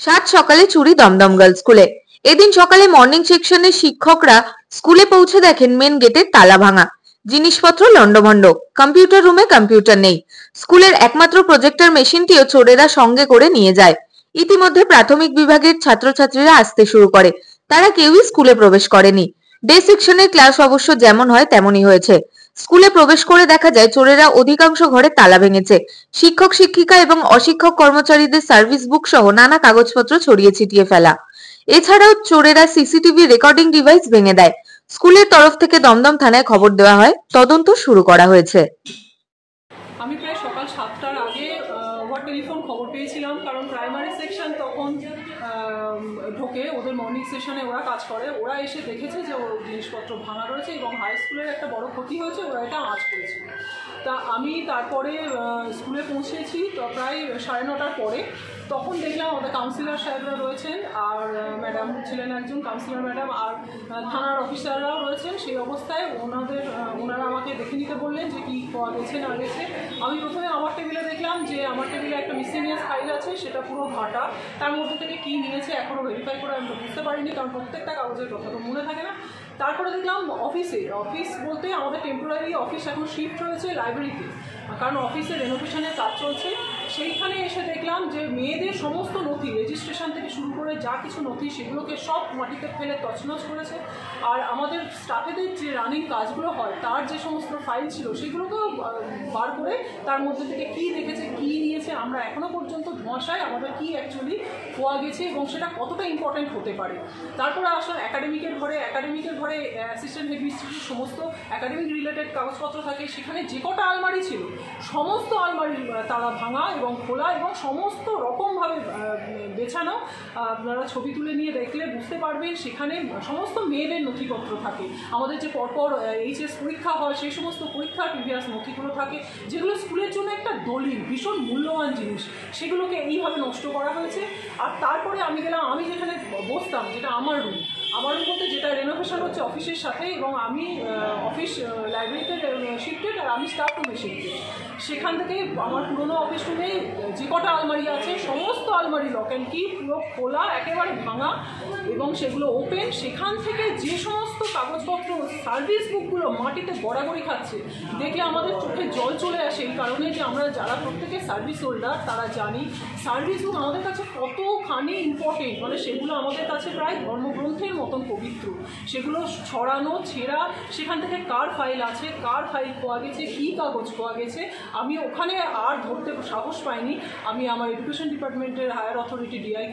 সাত সকালে চুরি দমদম গার্লস স্কুলে। এদিন সকালে মর্নিং সেকশনের শিক্ষকরা স্কুলে পৌঁছে দেখেন মেন গেটের তালা ভাঙা, জিনিসপত্র লন্ডভন্ড, কম্পিউটার রুমে কম্পিউটার নেই। স্কুলের একমাত্র প্রজেক্টর মেশিনটিও চোরেরা সঙ্গে করে নিয়ে যায়। ইতিমধ্যে প্রাথমিক বিভাগের ছাত্রছাত্রীরা আসতে শুরু করে। তারা কেউই স্কুলে প্রবেশ করেনি। ডে সেকশনের ক্লাস অবশ্য যেমন হয় তেমনই হয়েছে। স্কুলে প্রবেশ করে দেখা যায় চোরেরা অধিকাংশ ঘরে তালা ভেঙেছে। শিক্ষক শিক্ষিকা এবং অশিক্ষক কর্মচারীদের সার্ভিস বুক সহ নানা কাগজপত্র ছড়িয়ে ছিটিয়ে ফেলা। এছাড়াও চোরেরা সিসিটিভি রেকর্ডিং ডিভাইস ভেঙে দেয়। স্কুলের তরফ থেকে দমদম থানায় খবর দেওয়া হয়, তদন্ত শুরু করা হয়েছে। আমি প্রায় সকাল 7টার আগে ওভার টেলিফোন খবর পেয়েছিলাম, কারণ প্রাইমারি সেকশন তখন ঢোকে, ওদের মর্নিং সেশনে ওরা কাজ করে। ওরা এসে দেখেছে যে ওর জিনিসপত্র ভাঙা রয়েছে এবং হাই স্কুলের একটা বড় ক্ষতি হয়েছে, ওরা এটা আঁচ করেছে। তা আমি তারপরে স্কুলে পৌঁছেছি তো প্রায় 9:30টার পরে। তখন দেখলাম আমাদের কাউন্সিলর সাহেবরা রয়েছেন, আর ম্যাডাম ছিলেন একজন কাউন্সিলর ম্যাডাম, আর থানার অফিসাররাও রয়েছেন। সেই অবস্থায় ওনারা আমাকে দেখে নিতে বললেন যে কী পাওয়া গেছে না গেছে। আমি প্রথমে আমার টেবিলে দেখলাম যে আমার টেবিলে একটা মিসেলিনিয়াস ফাইল আছে, সেটা পুরো ঘাটা। তার মধ্যে থেকে কী নিয়েছে এখনও ভেরিফাই করে আমি বুঝতে পারিনি, কারণ প্রত্যেকটা কাগজের কথা তো মনে থাকে না। তারপরে দেখলাম অফিস বলতে আমাদের টেম্পোরারি অফিস এখন শিফট হয়েছে লাইব্রেরিতে, কারণ অফিসে রেনোভেশনের কাজ চলছে। সেইখানে এসে দেখলাম যে মেয়েদের সমস্ত নথি, রেজিস্ট্রেশন থেকে শুরু করে যা কিছু নথি, সেগুলোকে সব মাটিতে ফেলে তছনছ করেছে। আর আমাদের স্টাফেদের যে রানিং কাজগুলো হয় তার যে সমস্ত ফাইল ছিল সেগুলোকেও বার করে তার মধ্যে থেকে কী দেখেছে, কী নিয়েছে, আমরা এখনও পর্যন্ত ধোঁয়াশায় আমাদের কী অ্যাকচুয়ালি খোয়া গেছে এবং সেটা কতটা ইম্পর্টেন্ট হতে পারে। তারপরে আসলে একাডেমিকের ঘরে অ্যাসিস্ট্যান্ট হেডমিস্ট্রেসের সমস্ত একাডেমিক রিলেটেড কাগজপত্র থাকে। সেখানে যে কটা আলমারি ছিল সমস্ত আলমারি তারা ভাঙা এবং খোলা এবং সমস্ত রকমভাবে বেছানো। আপনারা ছবি তুলে নিয়ে দেখলে বুঝতে পারবেন, সেখানে সমস্ত মেয়েদের নথিপত্র থাকে। আমাদের যে পরপর এইচএস পরীক্ষা হয় সেই সমস্ত পরীক্ষার প্রিভিয়াস নথিগুলো থাকে, যেগুলো স্কুলের জন্য একটা দলিল, ভীষণ মূল্যবান জিনিস, সেগুলোকে এইভাবে নষ্ট করা হয়েছে। আর তারপরে আমি গেলাম, আমি যেখানে বসতাম, যেটা আমার রুম বলতে যেটা রেনোভেশন হচ্ছে অফিসের সাথে, এবং আমি অফিস লাইব্রেরিতে শিফটেড আর আমি স্টাফ রুমে শিফটেড। সেখান থেকে আমার পুরোনো অফিস রুমে যে কটা আলমারি আছে সমস্ত আলমারি লক অ্যান্ড কি, পুরো খোলা, একেবারে ভাঙা এবং সেগুলো ওপেন। সেখান থেকে যে সমস্ত কাগজপত্র, সার্ভিস বুকগুলো মাটিতে গড়াগড়ি খাচ্ছে, দেখলে আমাদের চোখে জল চলে আসে। এই কারণে যে আমরা যারা প্রত্যেকে সার্ভিস হোল্ডার তারা জানি সার্ভিস বুক আমাদের কাছে কতখানি ইম্পর্টেন্ট, মানে সেগুলো আমাদের কাছে প্রায় ধর্মগ্রন্থের মতন পবিত্র। সেগুলো ছড়ানো ছেঁড়া, সেখান থেকে কার ফাইল আছে, কার ফাইল খোয়া গেছে, কী কাগজ খোয়া গেছে, আমি ওখানে আর ধরতে সাহস পাইনি। আমি আমার এডুকেশন ডিপার্টমেন্টের হায়ার অথরিটি ডিআই